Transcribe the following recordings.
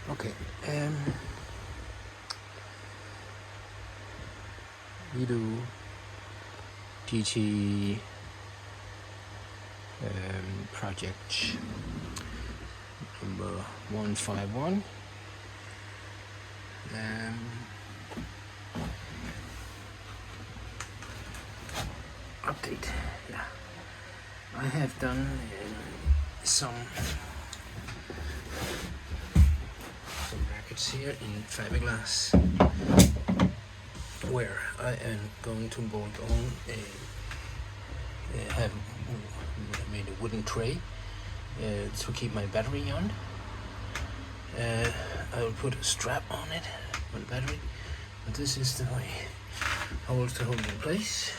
Okay, Weedo GT project number 151. Update. Yeah, I have done some brackets here in fiberglass where I am going to bolt on have made a wooden tray to keep my battery on. I will put a strap on it for the battery, but this is the way holes to hold in place.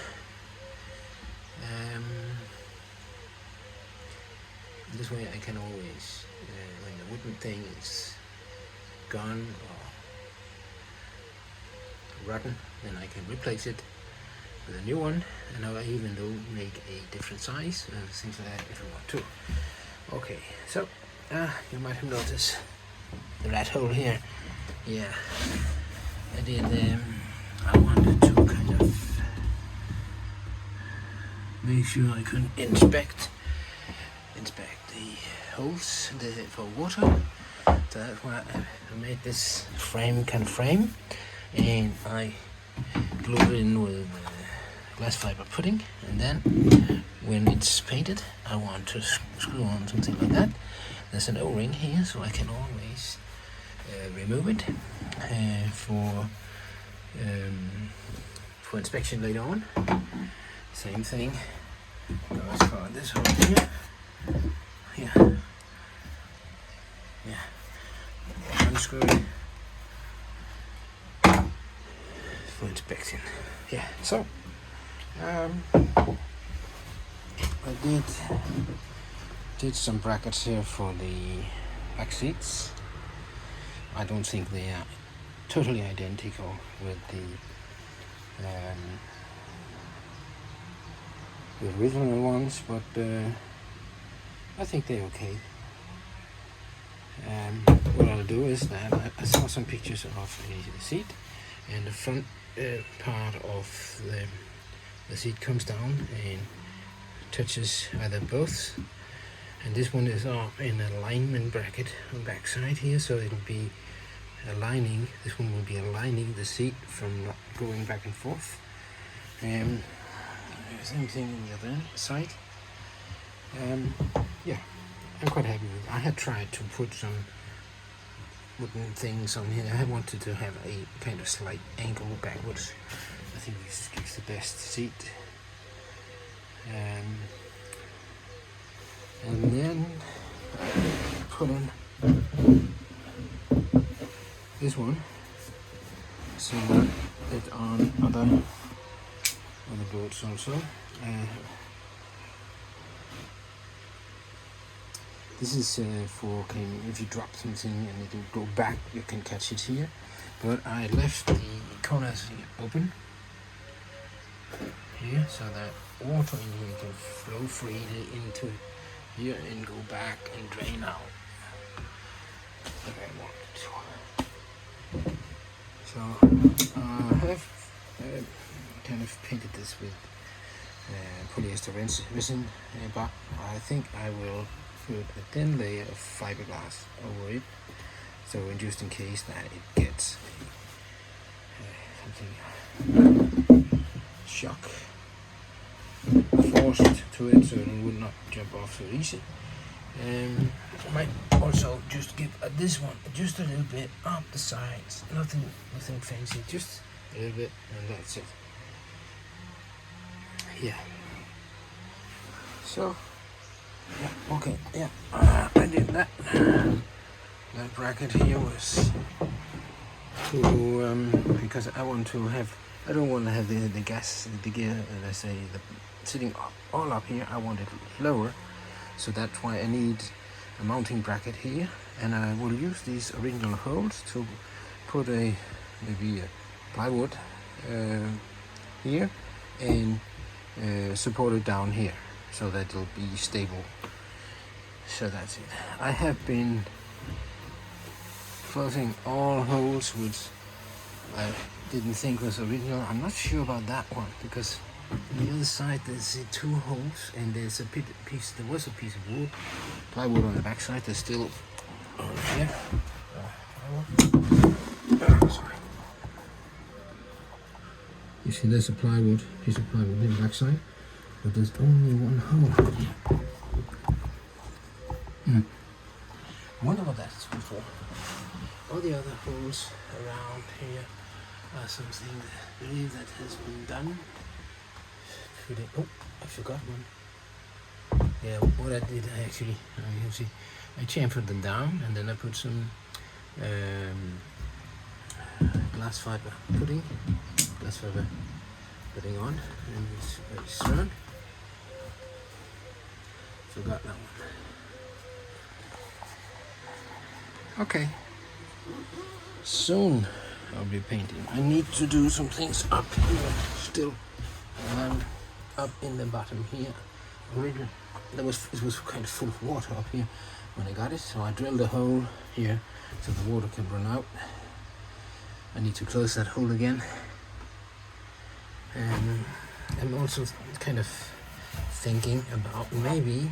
This way I can always, when the wooden thing is gone or rotten, then I can replace it with a new one, and I even do make a different size and things like that if you want to. Okay, so you might have noticed the rat hole here. Yeah, I did. I wanted to kind of make sure I could inspect the holes for water. So that's why I made this frame, and I glued it in with glass fiber pudding, and then when it's painted I want to screw on something like that. There's an O-ring here, so I can always remove it for inspection later on. Same thing goes for this hole here. Unscrew it for inspection. Yeah, so I did some brackets here for the back seats. I don't think they are totally identical with the original ones, but I think they're okay. What I'll do is that I saw some pictures of the seat, and the front part of the seat comes down and touches either both, and this one is up in an alignment bracket on the back side here, so it'll be aligning. This one will be aligning the seat from not going back and forth. Same thing on the other side. Yeah, I'm quite happy with it. I had tried to put some wooden things on here. I wanted to have a kind of slight angle backwards. I think this gives the best seat. And then I put in this one, so it on other boats also. This is for if you drop something and it will go back, you can catch it here. But I left the corners open here so that water in here can flow freely into here and go back and drain out if I want to. So I have kind of painted this with polyester resin, but I think I will put a thin layer of fiberglass over it, so just in case that it gets something shock forced to it, so it will not jump off so easy. I might also just give this one just a little bit up the sides, nothing fancy, just a little bit, and that's it. Yeah. So yeah, okay, yeah, I did that. That bracket here was to because I want to have, I don't want to have the gas, the gear, let's say, sitting all up here. I want it lower, so that's why I need a mounting bracket here, and I will use these original holes to put maybe a plywood here and support it down here so that it'll be stable. So that's it. I have been closing all holes which I didn't think was original. I'm not sure about that one because on the other side there's 2 holes and there's a piece. There was a piece of wood, plywood on the back side. There's still over here. Sorry. You see, there's a piece of plywood on the back side, but there's only 1 hole. Wonder what that's for. All the other holes around here are something that I believe that has been done. Oh, I forgot one. Yeah, what I did actually, you see, I chamfered them down and then I put some glass fiber pudding on, and it's very strong. Forgot that one. Okay. Soon I'll be painting. I need to do some things up here still. Up in the bottom here. Originally, it was kind of full of water up here when I got it, so I drilled a hole here so the water can run out. I need to close that hole again. And I'm also kind of thinking about maybe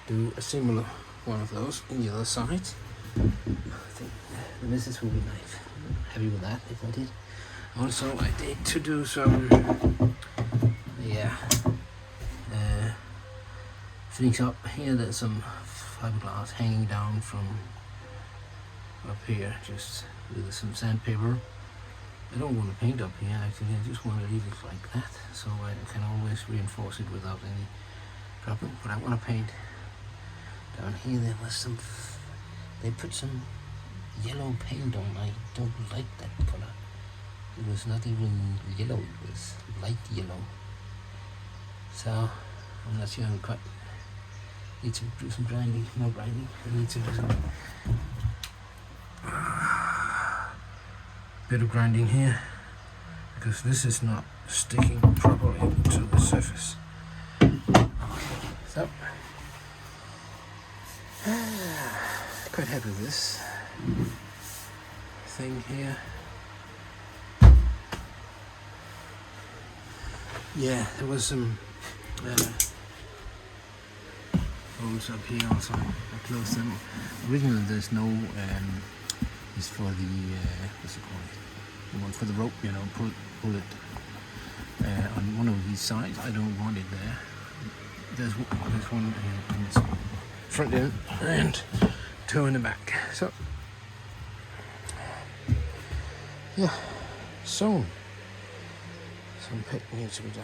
do a similar one of those on the other side. I think the missus will be nice, happy with that if I did. Also, I need to do some, things up here. There's some fiberglass hanging down from up here, just with some sandpaper. I don't want to paint up here actually, I just want to leave it like that, so I can always reinforce it without any problem. But I want to paint down here. There was some, they put some yellow paint on. I don't like that color. It was not even yellow, it was light yellow. So I'm not sure I'm quite. Need to do some grinding, more grinding. I need to do some bit of grinding here because this is not sticking properly to the surface. So quite happy with this thing here. Yeah, there was some holes up here also. I closed them. Originally there's no it's for the what's it called? The one for the rope, you know, pull it on one of these sides. I don't want it there. There's one in this front end and 2 in the back. So yeah, soon some paint needs to be done.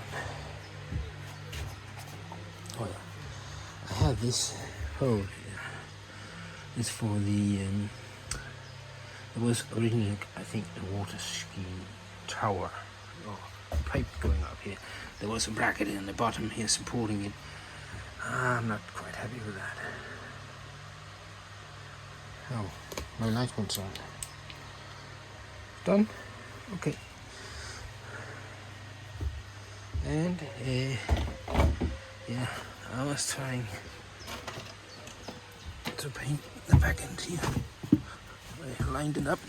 Oh yeah, I have this hole here. It's for the it was originally, I think, a water ski tower or pipe going up here. There was a bracket in the bottom here supporting it. I'm not quite happy with that. Oh, my light went on. Done? Okay. And yeah, I was trying to paint the back end here. I lined it up